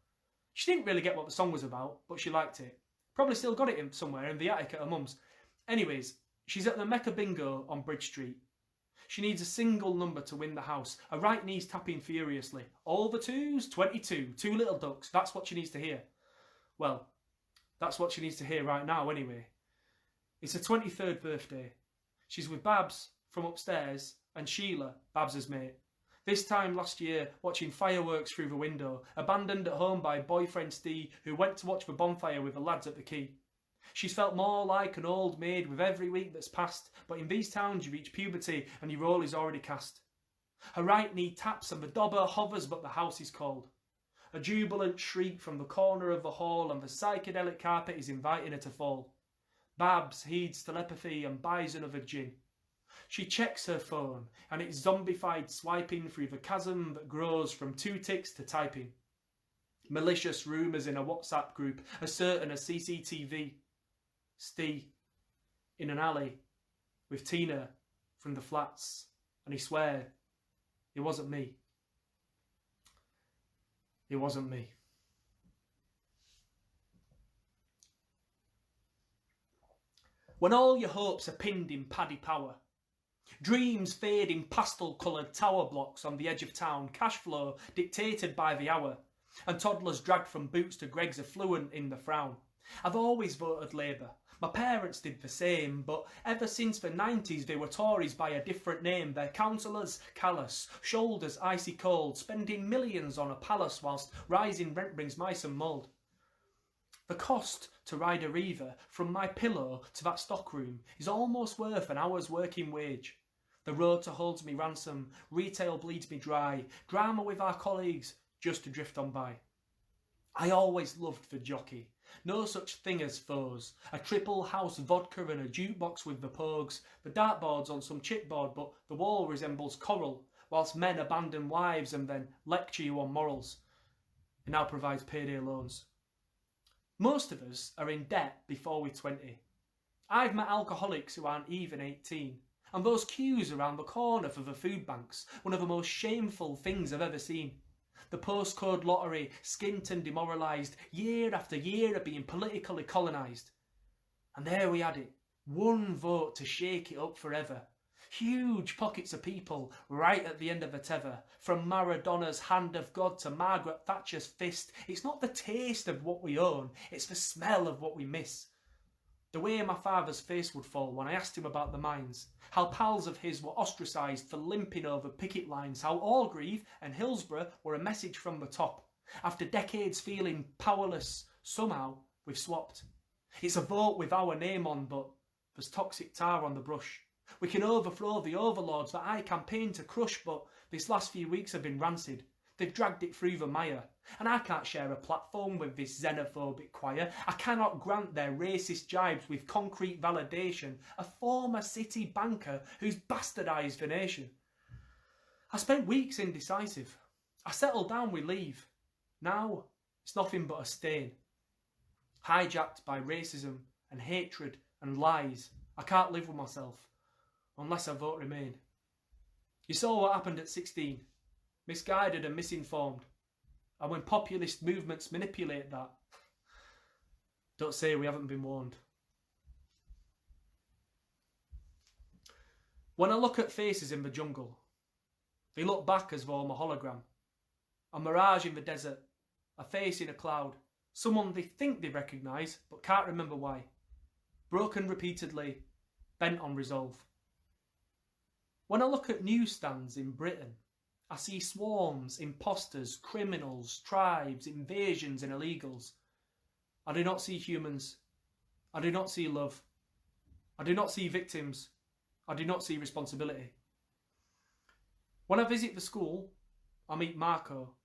She didn't really get what the song was about, but she liked it. Probably still got it somewhere in the attic at her mum's. Anyways, she's at the Mecca Bingo on Bridge Street. She needs a single number to win the house. Her right knee's tapping furiously. All the twos, 22, two little ducks. That's what she needs to hear. Well, that's what she needs to hear right now anyway. It's her 23rd birthday. She's with Babs from upstairs and Sheila, Babs's mate. This time last year, watching fireworks through the window, abandoned at home by boyfriend Steve, who went to watch the bonfire with the lads at the quay. She's felt more like an old maid with every week that's passed, but in these towns you reach puberty and your role is already cast. Her right knee taps and the dobber hovers, but the house is cold. A jubilant shriek from the corner of the hall, and the psychedelic carpet is inviting her to fall. Babs heeds telepathy and buys another gin. She checks her phone, and it's zombified swiping through the chasm that grows from 2 ticks to typing. Malicious rumours in a WhatsApp group are certain as CCTV. Steve, in an alley, with Tina from the flats, and he swears, it wasn't me. It wasn't me. When all your hopes are pinned in Paddy Power, dreams fade in pastel-coloured tower blocks on the edge of town, cash flow dictated by the hour, and toddlers dragged from boots to Greggs are fluent in the frown. I've always voted Labour. My parents did the same, but ever since the 90s they were Tories by a different name. Their councillors callous, shoulders icy cold, spending millions on a palace whilst rising rent brings mice and mould. The cost to ride a reaver from my pillow to that stockroom is almost worth an hour's working wage. The road to holds me ransom, retail bleeds me dry, drama with our colleagues just to drift on by. I always loved the jockey, no such thing as foes, a triple house vodka and a jukebox with the pogues, the dartboards on some chipboard, but the wall resembles coral, whilst men abandon wives and then lecture you on morals. It now provides payday loans. Most of us are in debt before we're 20. I've met alcoholics who aren't even 18. And those queues around the corner for the food banks, one of the most shameful things I've ever seen. The postcode lottery, skint and demoralised, year after year of being politically colonised. And there we had it, one vote to shake it up forever. Huge pockets of people right at the end of the tether. From Maradona's hand of God to Margaret Thatcher's fist. It's not the taste of what we own, it's the smell of what we miss. The way my father's face would fall when I asked him about the mines. How pals of his were ostracised for limping over picket lines. How Orgreave and Hillsborough were a message from the top. After decades feeling powerless, somehow we've swapped. It's a vote with our name on, but there's toxic tar on the brush. We can overthrow the overlords that I campaigned to crush, but this last few weeks have been rancid. They've dragged it through the mire, and I can't share a platform with this xenophobic choir. I cannot grant their racist jibes with concrete validation, a former city banker who's bastardised the nation. I spent weeks indecisive. I settled down with leave. Now, it's nothing but a stain. Hijacked by racism and hatred and lies, I can't live with myself. Unless I vote Remain. You saw what happened at 16. Misguided and misinformed. And when populist movements manipulate that, don't say we haven't been warned. When I look at faces in the jungle, they look back as though I'm a hologram. A mirage in the desert, a face in a cloud, someone they think they recognise but can't remember why. Broken repeatedly, bent on resolve. When I look at newsstands in Britain, I see swarms, imposters, criminals, tribes, invasions and illegals. I do not see humans. I do not see love. I do not see victims. I do not see responsibility. When I visit the school, I meet Marco.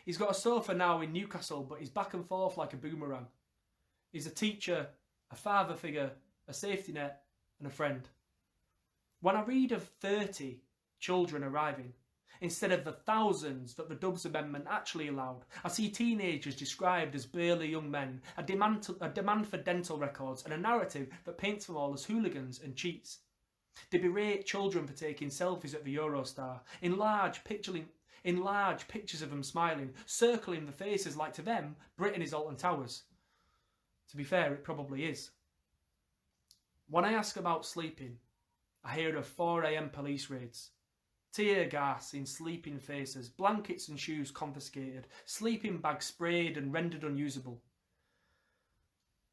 He's got a sofa now in Newcastle, but he's back and forth like a boomerang. He's a teacher, a father figure, a safety net, and a friend. When I read of 30 children arriving, instead of the thousands that the Dubs Amendment actually allowed, I see teenagers described as burly young men, a demand for dental records, and a narrative that paints them all as hooligans and cheats. They berate children for taking selfies at the Eurostar, in large pictures of them smiling, circling the faces like to them Britain is Alton Towers. To be fair, it probably is. When I ask about sleeping, I hear of 4 AM police raids. Tear gas in sleeping faces, blankets and shoes confiscated, sleeping bags sprayed and rendered unusable.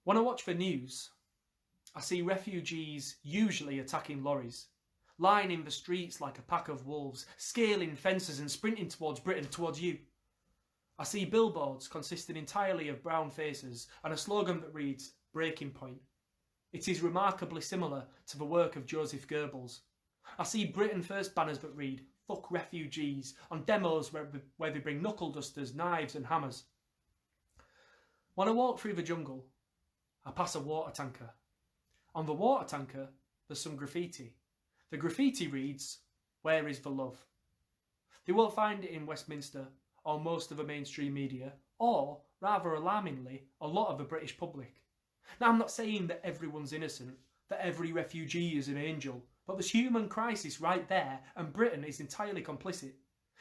When I watch the news, I see refugees usually attacking lorries, lining the streets like a pack of wolves, scaling fences and sprinting towards Britain, towards you. I see billboards consisting entirely of brown faces and a slogan that reads, "Breaking Point." It is remarkably similar to the work of Joseph Goebbels. I see Britain First banners that read, "Fuck refugees," on demos where they bring knuckle dusters, knives and hammers. When I walk through the jungle, I pass a water tanker. On the water tanker, there's some graffiti. The graffiti reads, "Where is the love?" They won't find it in Westminster or most of the mainstream media, or, rather alarmingly, a lot of the British public. Now, I'm not saying that everyone's innocent, that every refugee is an angel, but there's human crisis right there, and Britain is entirely complicit.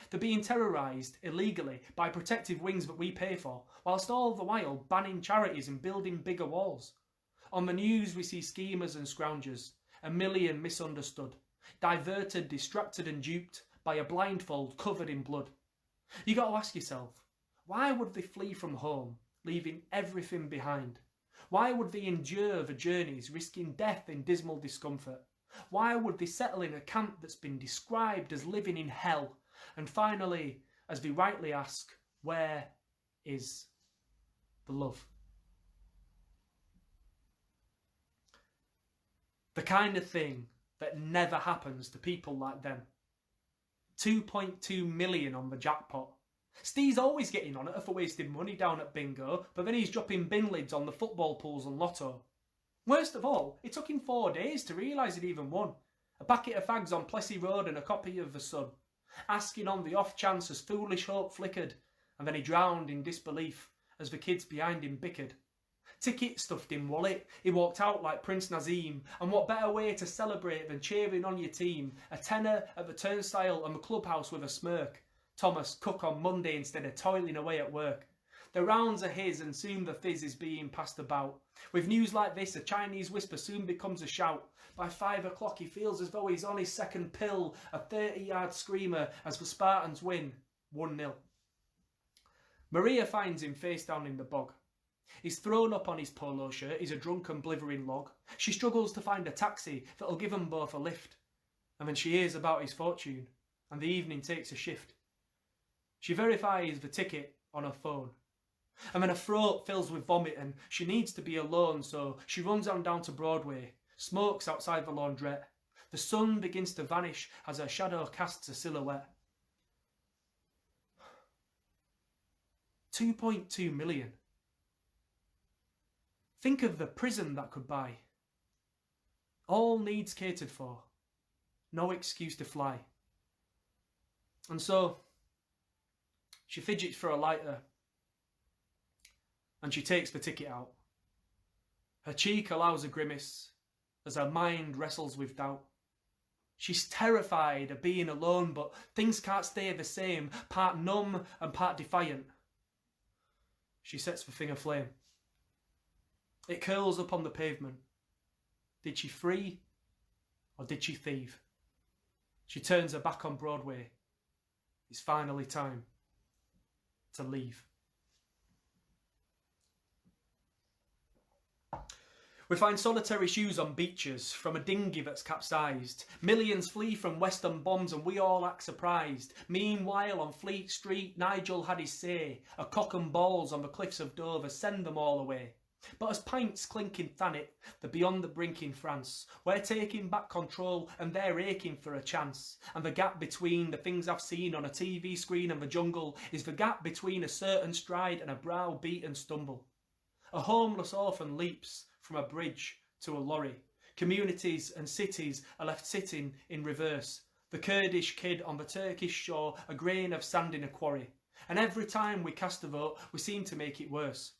They're being terrorised illegally by protective wings that we pay for, whilst all the while banning charities and building bigger walls. On the news we see schemers and scroungers, a million misunderstood, diverted, distracted and duped by a blindfold covered in blood. You got to ask yourself, why would they flee from home, leaving everything behind? Why would they endure the journeys, risking death in dismal discomfort? Why would they settle in a camp that's been described as living in hell? And finally, as they rightly ask, where is the love? The kind of thing that never happens to people like them. 2.2 million on the jackpot. Steve's always getting on at her for wasting money down at bingo, but then he's dropping bin lids on the football pools and lotto. Worst of all, it took him 4 days to realise he'd even won. A packet of fags on Plessy Road and a copy of The Sun. Asking on the off chance as foolish hope flickered, and then he drowned in disbelief as the kids behind him bickered. Ticket stuffed in wallet, he walked out like Prince Nazim, and what better way to celebrate than cheering on your team? A tenner at the turnstile and the clubhouse with a smirk. Thomas cook on Monday instead of toiling away at work. The rounds are his and soon the fizz is being passed about. With news like this, a Chinese whisper soon becomes a shout. By 5 o'clock he feels as though he's on his second pill, a 30-yard screamer as the Spartans win 1-0. Maria finds him face down in the bog. He's thrown up on his polo shirt, he's a drunken blithering log. She struggles to find a taxi that'll give them both a lift. And then she hears about his fortune, and the evening takes a shift. She verifies the ticket on her phone. And then her throat fills with vomit and she needs to be alone, so she runs on down to Broadway, smokes outside the laundrette. The sun begins to vanish as her shadow casts a silhouette. 2.2 million. Think of the prison that could buy. All needs catered for. No excuse to fly. And so, she fidgets for a lighter and she takes the ticket out. Her cheek allows a grimace as her mind wrestles with doubt. She's terrified of being alone, but things can't stay the same, part numb and part defiant. She sets the thing aflame. It curls up on the pavement. Did she free or did she thieve? She turns her back on Broadway. It's finally time to leave. We find solitary shoes on beaches from a dinghy that's capsized. Millions flee from Western bombs and we all act surprised. Meanwhile on Fleet Street, Nigel had his say. A cock and balls on the cliffs of Dover send them all away. But as pints clink in Thanet, they're beyond the brink in France. We're taking back control and they're aching for a chance. And the gap between the things I've seen on a TV screen and the jungle is the gap between a certain stride and a brow-beaten stumble. A homeless orphan leaps from a bridge to a lorry. Communities and cities are left sitting in reverse. The Kurdish kid on the Turkish shore, a grain of sand in a quarry. And every time we cast a vote, we seem to make it worse.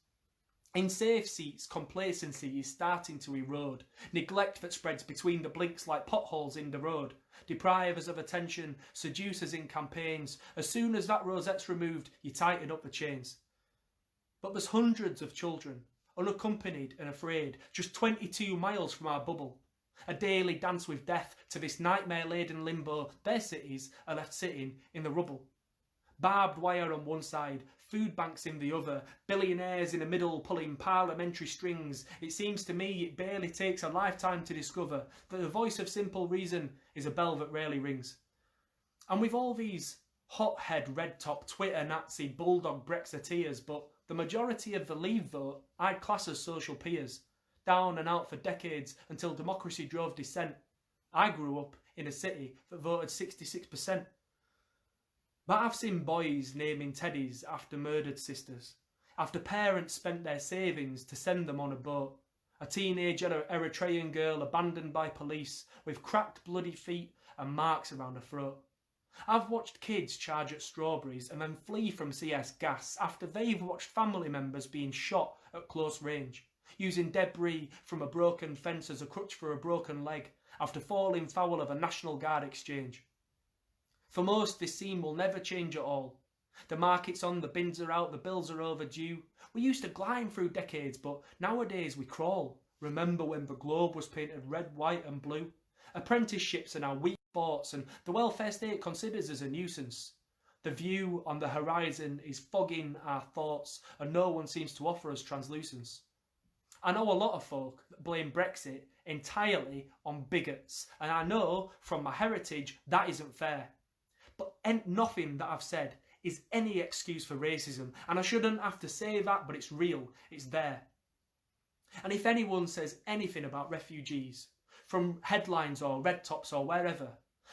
In safe seats, complacency is starting to erode. Neglect that spreads between the blinks like potholes in the road. Deprive us of attention, seduce us in campaigns. As soon as that rosette's removed, you tighten up the chains. But there's hundreds of children, unaccompanied and afraid, just 22 miles from our bubble. A daily dance with death to this nightmare-laden limbo. Their cities are left sitting in the rubble. Barbed wire on one side, food banks in the other, billionaires in the middle pulling parliamentary strings. It seems to me it barely takes a lifetime to discover that the voice of simple reason is a bell that rarely rings. And with all these hothead, red-top, Twitter Nazi, bulldog Brexiteers, but the majority of the Leave vote I'd class as social peers, down and out for decades until democracy drove dissent. I grew up in a city that voted 66%. But I've seen boys naming teddies after murdered sisters, after parents spent their savings to send them on a boat. A teenage Eritrean girl abandoned by police with cracked bloody feet and marks around her throat. I've watched kids charge at strawberries and then flee from CS gas after they've watched family members being shot at close range, using debris from a broken fence as a crutch for a broken leg after falling foul of a National Guard exchange. For most, this scene will never change at all. The market's on, the bins are out, the bills are overdue. We used to glide through decades, but nowadays we crawl. Remember when the globe was painted red, white and blue? Apprenticeships are now weak thoughts, and the welfare state considers us a nuisance. The view on the horizon is fogging our thoughts, and no one seems to offer us translucence. I know a lot of folk that blame Brexit entirely on bigots, and I know from my heritage that isn't fair. But nothing that I've said is any excuse for racism, and I shouldn't have to say that, but it's real, it's there. And if anyone says anything about refugees, from headlines or red tops or wherever,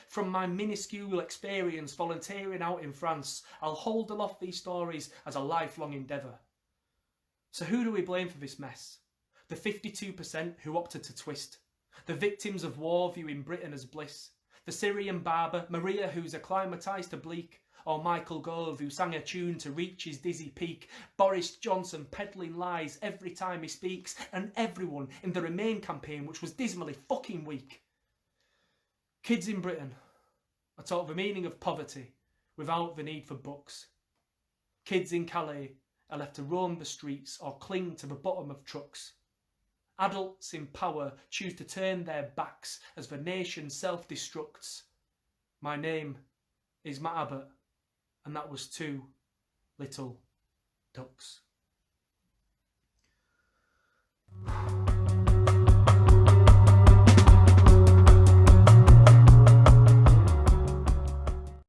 from my minuscule experience volunteering out in France, I'll hold aloft these stories as a lifelong endeavour. So who do we blame for this mess? The 52% who opted to twist, the victims of war viewing Britain as bliss, the Syrian barber, Maria who's acclimatised to bleak, or Michael Gove who sang a tune to reach his dizzy peak, Boris Johnson peddling lies every time he speaks, and everyone in the Remain campaign which was dismally fucking weak. Kids in Britain are taught the meaning of poverty without the need for books. Kids in Calais are left to roam the streets or cling to the bottom of trucks. Adults in power choose to turn their backs as the nation self-destructs. My name is Matt Abbott, and that was 2 little ducks.